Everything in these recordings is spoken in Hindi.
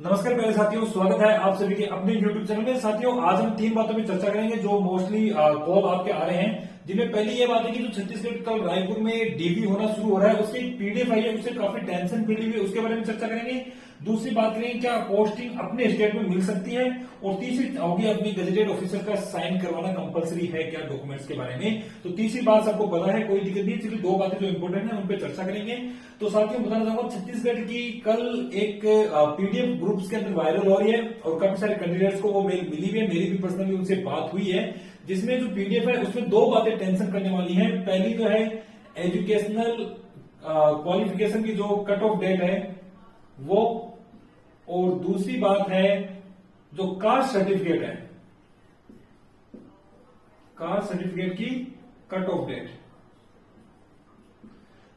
नमस्कार प्यारे साथियों, स्वागत है आप सभी के अपने YouTube चैनल में। साथियों, आज हम तीन बातों पर चर्चा करेंगे जो मोस्टली कॉल आपके आ रहे हैं, जिनमें पहली ये बात है कि जो छत्तीसगढ़ कल रायपुर में डीबी होना शुरू हो रहा है, उसकी एक पीडीएफ आई है, उससे काफी टेंशन फील हुई है, उसके बारे में चर्चा करेंगे। दूसरी बात करेंगे क्या पोस्टिंग अपने स्टेट में मिल सकती है, और तीसरी होगी अपनी गजेटेड ऑफिसर का साइन करवाना कंपलसरी है क्या डॉक्यूमेंट्स के बारे में। तो तीसरी बात सबको पता है, कोई दिक्कत नहीं। चलिए दो बातें जो इंपोर्टेंट है उन पर चर्चा करेंगे। तो साथियों बताना चाहूंगा, छत्तीसगढ़ की कल एक पीडीएफ ग्रुप्स के अंदर वायरल हो रही है और काफी सारे कैंडिडेट्स को वो मेल मिली हुई है, मेरी भी पर्सनली उनसे बात हुई है, जिसमें जो पीडीएफ है उसमें दो बातें टेंशन करने वाली हैं। पहली तो है एजुकेशनल क्वालिफिकेशन की जो कट ऑफ डेट है वो, और दूसरी बात है जो कास्ट सर्टिफिकेट है, कास्ट सर्टिफिकेट की कट ऑफ डेट।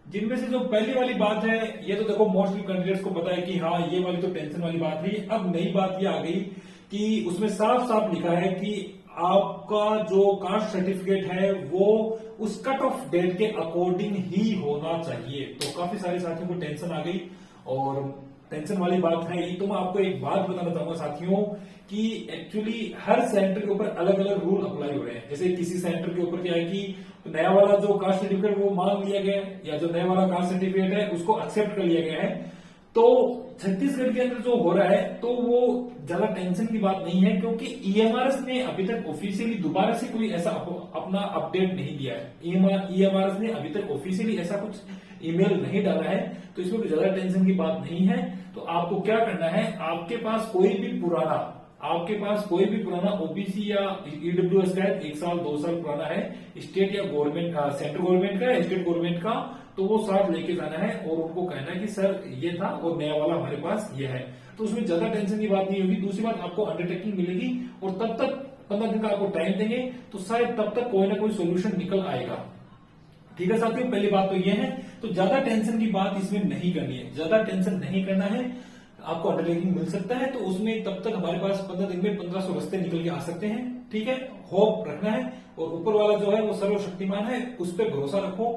जिनमें से जो पहली वाली बात है, ये तो देखो मोस्टली कैंडिडेट्स को पता है कि हाँ ये वाली तो टेंशन वाली बात है। अब नई बात ये आ गई कि उसमें साफ साफ लिखा है कि आपका जो कास्ट सर्टिफिकेट है वो उस कट ऑफ डेट के अकॉर्डिंग ही होना चाहिए। तो काफी सारे साथियों को टेंशन आ गई और टेंशन वाली बात है ये। तो मैं आपको एक बात बताना चाहूंगा साथियों कि एक्चुअली हर सेंटर के ऊपर अलग अलग रूल अप्लाई हो रहे हैं। जैसे किसी सेंटर के ऊपर क्या है कि नया वाला जो कास्ट सर्टिफिकेट वो मान लिया गया है, या जो नया वाला कास्ट सर्टिफिकेट है उसको एक्सेप्ट कर लिया गया है। तो छत्तीसगढ़ के अंदर जो हो रहा है तो वो ज्यादा टेंशन की बात नहीं है, क्योंकि ईएमआरएस ने अभी तक ऑफिशियली दोबारा से कोई ऐसा अपना अपडेट नहीं दिया है। ईएमआरएस ने अभी तक ऑफिशियली ऐसा कुछ ईमेल नहीं डाला है, तो इसमें कोई ज्यादा टेंशन की बात नहीं है। तो आपको क्या करना है, आपके पास कोई भी पुराना ओबीसी या ईडब्ल्यूएस का 1 साल 2 साल पुराना है, स्टेट या गवर्नमेंट सेंट्रल गवर्नमेंट का, स्टेट गवर्नमेंट का, तो वो साथ लेके जाना है और उनको कहना है कि सर ये था और नया वाला हमारे पास ये है। तो उसमें ज्यादा टेंशन की बात नहीं होगी। दूसरी बात, आपको अंडरटेकिंग मिलेगी और तब तक 15 दिन का आपको टाइम देंगे, तो शायद तब तक कोई ना कोई सोल्यूशन निकल आएगा। ठीक है साथियों, पहली बात तो ये है। तो ज्यादा टेंशन की बात इसमें नहीं करनी है, ज्यादा टेंशन नहीं करना है। आपको अंडरटेकिंग मिल सकता है, तो उसमें तब तक हमारे पास 15 दिन में 1500 रास्ते निकल के आ सकते हैं। ठीक है, होप रखना है, और ऊपर वाला जो है वो सर्वशक्तिमान है, उस पर भरोसा रखो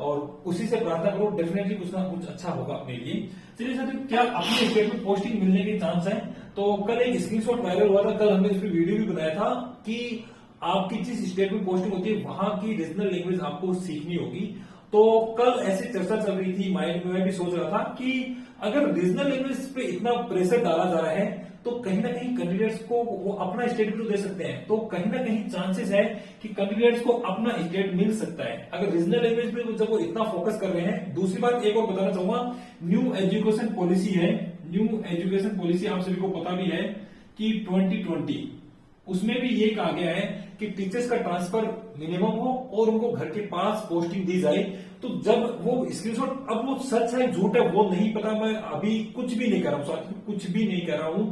और उसी से प्रार्थना करो, डेफिनेटली कुछ ना कुछ अच्छा होगा अपने लिए। चलिए साथियों, क्या अपने स्टेट में पोस्टिंग मिलने के चांस है? तो कल एक स्क्रीनशॉट वायरल हुआ था, कल हमने इस पर वीडियो भी बनाया था कि आपकी जिस स्टेट में पोस्टिंग होती है वहां की रीजनल लैंग्वेज आपको सीखनी होगी। तो कल ऐसी चर्चा चल रही थी, माइंड में मैं भी सोच रहा था कि अगर रीजनल लैंग्वेज पे इतना प्रेशर डाला जा रहा है तो कहीं ना कहीं कैंडिडेट्स को वो अपना स्टेट तो दे सकते हैं। तो कहीं ना कहीं चांसेस है कि कैंडिडेट्स को अपना स्टेट मिल सकता है अगर रीजनल लैंग्वेज पे जब वो इतना फोकस कर रहे हैं। दूसरी बात एक और बताना चाहूंगा, न्यू एजुकेशन पॉलिसी है, न्यू एजुकेशन पॉलिसी आप सभी को पता भी है कि 2020 उसमें भी ये कहा गया है कि टीचर्स का ट्रांसफर मिनिमम हो और उनको घर के पास पोस्टिंग दी जाए। तो जब वो स्क्रीनशॉट, अब वो सच है झूठ है वो नहीं पता, मैं अभी कुछ भी नहीं कर रहा हूं साथियों, कुछ भी नहीं कर रहा हूं,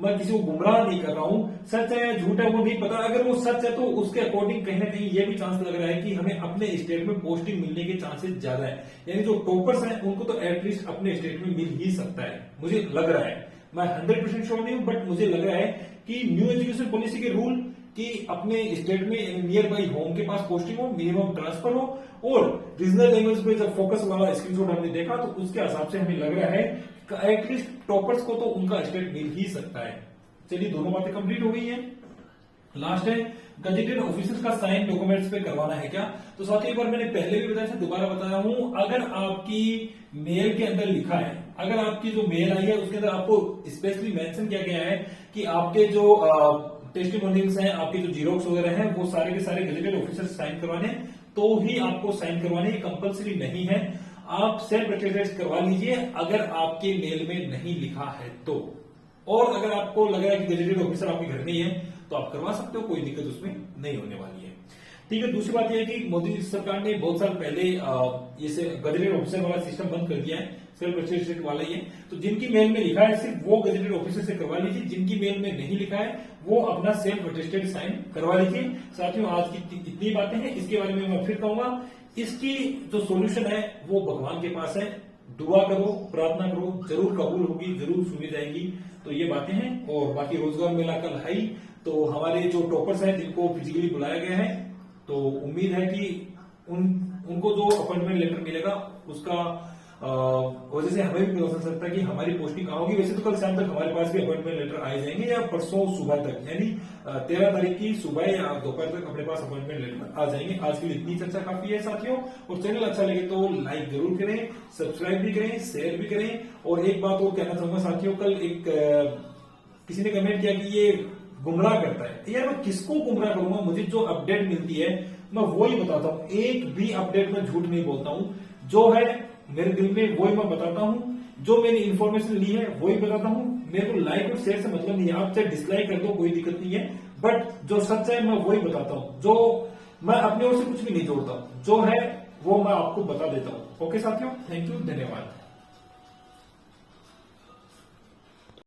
मैं किसी को गुमराह नहीं कर रहा हूं। सच है या झूठ है वो नहीं पता, अगर वो सच है तो उसके अकॉर्डिंग कहीं ना कहीं ये भी चांस लग रहा है कि हमें अपने स्टेट में पोस्टिंग मिलने के चांसेस ज्यादा है। यानी जो टॉपर्स हैं उनको तो एटलीस्ट अपने स्टेट में मिल ही सकता है, मुझे लग रहा है। मैं 100% श्योर नहीं हूं, बट मुझे लग रहा है कि न्यू एजुकेशन पॉलिसी के रूल कि अपने स्टेट में नियर बाई होम के पास पोस्टिंग हो, मिनिमम ट्रांसफर हो, और रीजनल लैंग्वेज पे जब फोकस वाला स्क्रीनशॉट हमने देखा तो उसके हिसाब से हमें लग रहा है कि एटलीस्ट टॉपर्स को तो उनका स्टेट मिल ही सकता है। चलिए दोनों बातें कंप्लीट हो गई हैं। लास्ट है गजेटेड ऑफिसर्स का साइन डॉक्यूमेंट्स पे करवाना है क्या? तो साथियों एक बार मैंने पहले भी बताया था, दोबारा बता रहा हूं, अगर आपकी मेल के अंदर लिखा है, अगर आपकी जो मेल आई है उसके अंदर आपको स्पेशली मेंशन किया गया है कि आपके जो टेस्टिमोनियल्स हैं, आपके जो जीरोक्स वगैरह हैं, वो सारे के सारे गजेटेड ऑफिसर्स साइन करवाने, तो ही आपको साइन करवाने, कंपलसरी नहीं है। आप सेल्फ अटेस्टेड करवा लीजिए अगर आपके मेल में नहीं लिखा है तो, और अगर आपको लग रहा है कि गजेटेड ऑफिसर आपके घर में ही है तो आप करवा सकते हो, कोई दिक्कत उसमें नहीं होने वाली है। ठीक है, दूसरी बात यह है कि मोदी सरकार ने बहुत साल पहले ये गजेटेड ऑफिसर वाला सिस्टम बंद कर दिया है, सेल्फ अटेस्टेड वाला ही है। तो जिनकी मेल में लिखा है सिर्फ वो गजेटेड ऑफिसर से करवा लीजिए, जिनकी मेल में नहीं लिखा है वो अपना सेल्फ अटेस्टेड साइन करवा लीजिए। साथियों आज की इतनी बातें हैं, इसके बारे में मैं फिर कहूंगा, इसकी जो सोल्यूशन है वो भगवान के पास है। दुआ करो, प्रार्थना करो, जरूर कबूल होगी, जरूर सुनी जाएगी। तो ये बातें हैं, और बाकी रोजगार मेला कल है ही, तो हमारे जो टॉपर्स हैं जिनको फिजिकली बुलाया गया है, तो उम्मीद है कि उनको जो अपॉइंटमेंट लेटर मिलेगा उसका वजह से हमें भी हो सकता है कि हमारी पोस्टिंग कहाँ होगी। वैसे तो कल शाम तक हमारे पास भी अपॉइंटमेंट लेटर आए जाएंगे या परसों सुबह तक, यानी 13 तारीख की सुबह या दोपहर तक अपने पास अपॉइंटमेंट लेटर आ जाएंगे। आज के लिए इतनी चर्चा काफी है साथियों, और चैनल अच्छा लगे तो लाइक जरूर करें, सब्सक्राइब भी करें, शेयर भी करें। और एक बात और कहना चाहूंगा साथियों, कल एक किसी ने कमेंट किया कि ये गुमराह करता है। यार मैं किसको गुमराह करूंगा, मुझे जो अपडेट मिलती है मैं वो ही बताता हूँ, एक भी अपडेट में झूठ नहीं बोलता हूँ। जो है मेरे दिल में वही मैं बताता हूँ, जो मैंने इन्फॉर्मेशन ली है वही बताता हूँ। मेरे को लाइक और शेयर से मतलब नहीं है, आप चाहे डिसलाइक कर दो कोई दिक्कत नहीं है, बट जो सच है मैं वही बताता हूँ। जो मैं अपने ओर से कुछ भी नहीं जोड़ता, जो है वो मैं आपको बता देता हूँ। ओके साथियों, थैंक यू, धन्यवाद।